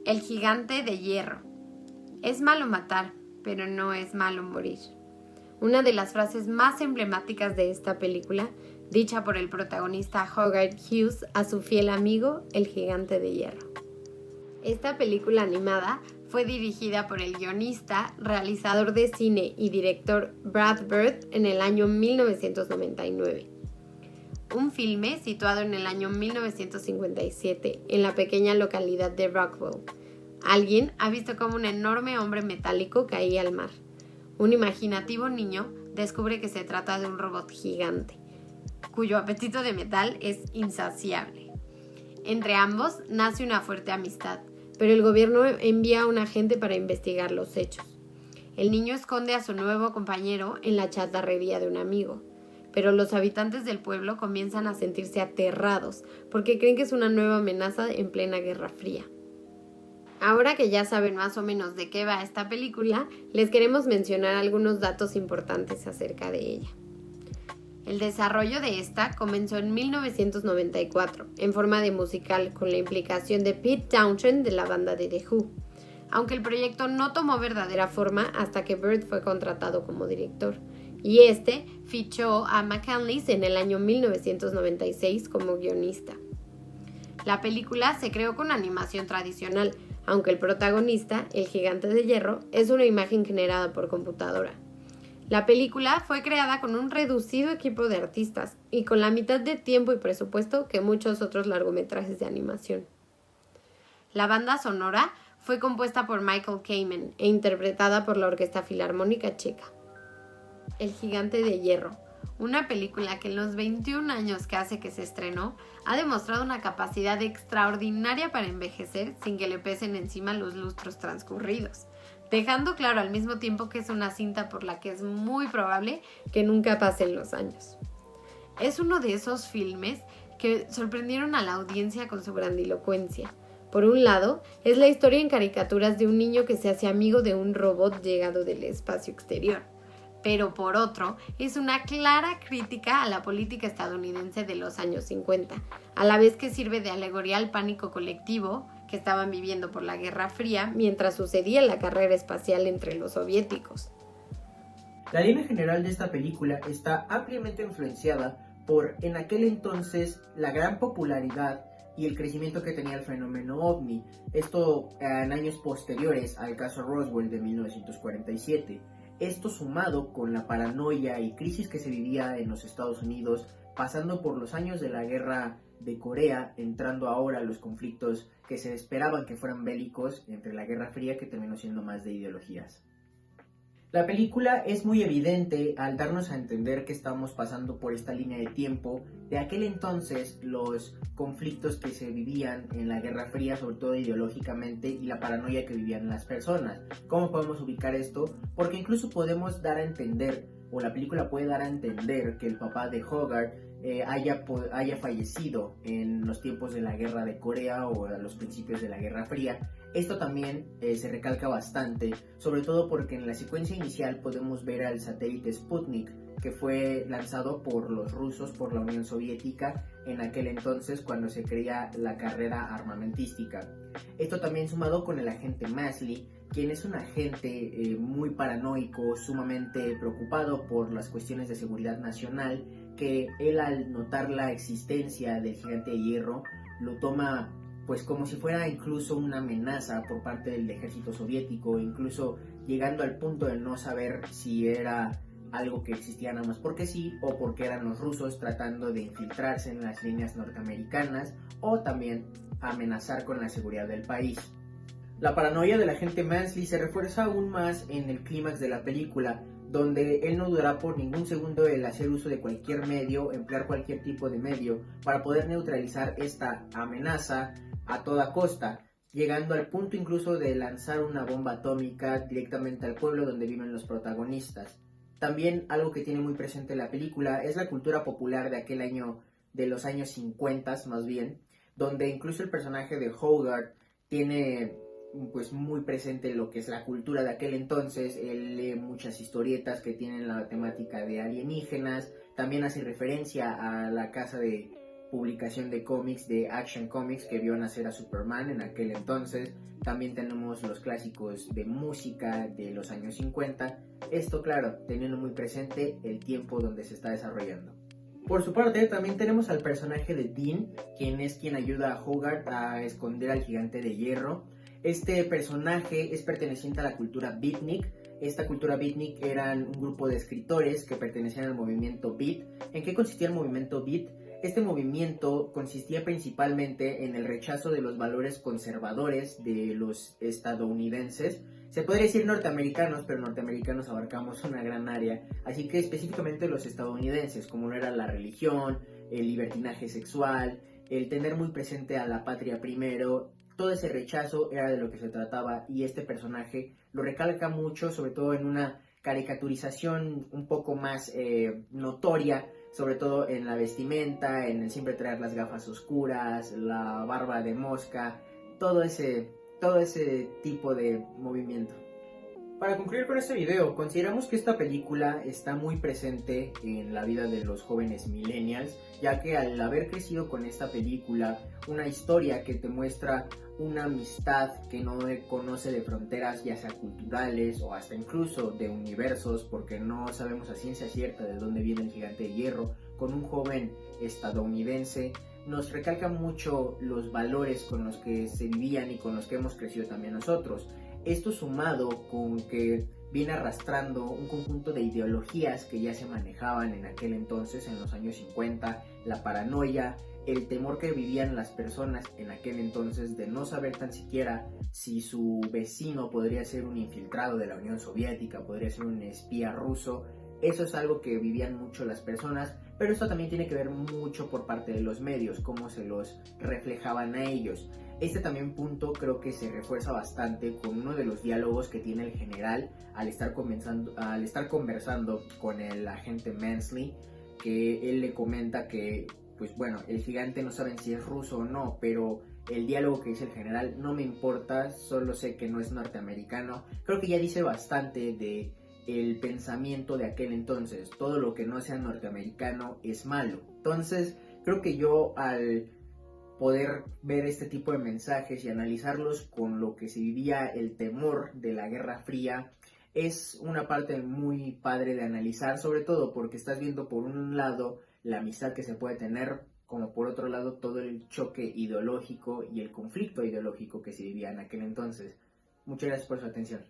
El gigante de hierro. Es malo matar, pero no es malo morir. Una de las frases más emblemáticas de esta película, dicha por el protagonista Hogarth Hughes a su fiel amigo, el gigante de hierro. Esta película animada fue dirigida por el guionista, realizador de cine y director Brad Bird en el año 1999. Un filme situado en el año 1957 en la pequeña localidad de Rockwell. Alguien ha visto cómo un enorme hombre metálico caía al mar. Un imaginativo niño descubre que se trata de un robot gigante, cuyo apetito de metal es insaciable. Entre ambos nace una fuerte amistad, pero el gobierno envía a un agente para investigar los hechos. El niño esconde a su nuevo compañero en la chatarrería de un amigo, pero los habitantes del pueblo comienzan a sentirse aterrados porque creen que es una nueva amenaza en plena Guerra Fría. Ahora que ya saben más o menos de qué va esta película, les queremos mencionar algunos datos importantes acerca de ella. El desarrollo de esta comenzó en 1994, en forma de musical, con la implicación de Pete Townshend de la banda de The Who, aunque el proyecto no tomó verdadera forma hasta que Bird fue contratado como director, y fichó a McCandless en el año 1996 como guionista. La película se creó con animación tradicional, aunque el protagonista, el gigante de hierro, es una imagen generada por computadora. La película fue creada con un reducido equipo de artistas y con la mitad de tiempo y presupuesto que muchos otros largometrajes de animación. La banda sonora fue compuesta por Michael Kamen e interpretada por la Orquesta Filarmónica Checa. El gigante de hierro, una película que en los 21 años que hace que se estrenó ha demostrado una capacidad extraordinaria para envejecer sin que le pesen encima los lustros transcurridos, dejando claro al mismo tiempo que es una cinta por la que es muy probable que nunca pasen los años. Es uno de esos filmes que sorprendieron a la audiencia con su grandilocuencia. Por un lado, es la historia en caricaturas de un niño que se hace amigo de un robot llegado del espacio exterior. Pero por otro, es una clara crítica a la política estadounidense de los años 50, a la vez que sirve de alegoría al pánico colectivo que estaban viviendo por la Guerra Fría mientras sucedía la carrera espacial entre los soviéticos. La línea general de esta película está ampliamente influenciada por, en aquel entonces, la gran popularidad y el crecimiento que tenía el fenómeno OVNI, esto en años posteriores al caso Roswell de 1947. Esto sumado con la paranoia y crisis que se vivía en los Estados Unidos, pasando por los años de la guerra de Corea, entrando ahora a los conflictos que se esperaban que fueran bélicos entre la Guerra Fría, que terminó siendo más de ideologías. La película es muy evidente al darnos a entender que estamos pasando por esta línea de tiempo de aquel entonces, los conflictos que se vivían en la Guerra Fría, sobre todo ideológicamente, y la paranoia que vivían las personas. ¿Cómo podemos ubicar esto? Porque incluso podemos dar a entender, o la película puede dar a entender, que el papá de Hogarth haya fallecido en los tiempos de la Guerra de Corea o a los principios de la Guerra Fría. Esto también se recalca bastante, sobre todo porque en la secuencia inicial podemos ver al satélite Sputnik, que fue lanzado por los rusos, por la Unión Soviética, en aquel entonces cuando se creía la carrera armamentística. Esto también sumado con el agente Masley, quien es un agente muy paranoico, sumamente preocupado por las cuestiones de seguridad nacional, que él, al notar la existencia del gigante de hierro, lo toma pues como si fuera incluso una amenaza por parte del ejército soviético, incluso llegando al punto de no saber si era algo que existía nada más porque sí, o porque eran los rusos tratando de infiltrarse en las líneas norteamericanas, o también amenazar con la seguridad del país. La paranoia del agente Mansley se refuerza aún más en el clímax de la película, donde él no dudará por ningún segundo el hacer uso de cualquier medio, emplear cualquier tipo de medio, para poder neutralizar esta amenaza a toda costa, llegando al punto incluso de lanzar una bomba atómica directamente al pueblo donde viven los protagonistas. También algo que tiene muy presente la película es la cultura popular de aquel año, de los años 50 más bien, donde incluso el personaje de Hogarth tiene pues muy presente lo que es la cultura de aquel entonces. Él lee muchas historietas que tienen la temática de alienígenas, también hace referencia a la casa de publicación de cómics de Action Comics que vio nacer a Superman en aquel entonces. También tenemos los clásicos de música de los años 50. Esto, claro, teniendo muy presente el tiempo donde se está desarrollando. Por su parte, también tenemos al personaje de Dean, quien es quien ayuda a Hogarth a esconder al gigante de hierro. Este personaje es perteneciente a la cultura beatnik. Esta cultura beatnik eran un grupo de escritores que pertenecían al movimiento beat. ¿En qué consistía el movimiento beat? Este movimiento consistía principalmente en el rechazo de los valores conservadores de los estadounidenses. Se podría decir norteamericanos, pero norteamericanos abarcamos una gran área, así que específicamente los estadounidenses, como no era la religión, el libertinaje sexual, el tener muy presente a la patria primero. Todo ese rechazo era de lo que se trataba y este personaje lo recalca mucho, sobre todo en una caricaturización un poco más notoria, sobre todo en la vestimenta, en el siempre traer las gafas oscuras, la barba de mosca, todo ese tipo de movimiento. Para concluir con este video, consideramos que esta película está muy presente en la vida de los jóvenes millennials, ya que al haber crecido con esta película, una historia que te muestra una amistad que no conoce de fronteras, ya sea culturales o hasta incluso de universos, porque no sabemos a ciencia cierta de dónde viene el gigante de hierro, con un joven estadounidense, nos recalca mucho los valores con los que se vivían y con los que hemos crecido también nosotros. Esto sumado con que viene arrastrando un conjunto de ideologías que ya se manejaban en aquel entonces, en los años 50, la paranoia, el temor que vivían las personas en aquel entonces de no saber tan siquiera si su vecino podría ser un infiltrado de la Unión Soviética, podría ser un espía ruso. Eso es algo que vivían mucho las personas, pero esto también tiene que ver mucho por parte de los medios, cómo se los reflejaban a ellos. Este también punto creo que se refuerza bastante con uno de los diálogos que tiene el general al estar conversando con el agente Mansley, que él le comenta que, pues bueno, el gigante no saben si es ruso o no, pero el diálogo que dice el general no me importa, solo sé que no es norteamericano. Creo que ya dice bastante de el pensamiento de aquel entonces. Todo lo que no sea norteamericano es malo. Entonces creo que yo al poder ver este tipo de mensajes y analizarlos con lo que se vivía el temor de la Guerra Fría, es una parte muy padre de analizar, sobre todo porque estás viendo por un lado la amistad que se puede tener, como por otro lado todo el choque ideológico y el conflicto ideológico que se vivía en aquel entonces. Muchas gracias por su atención.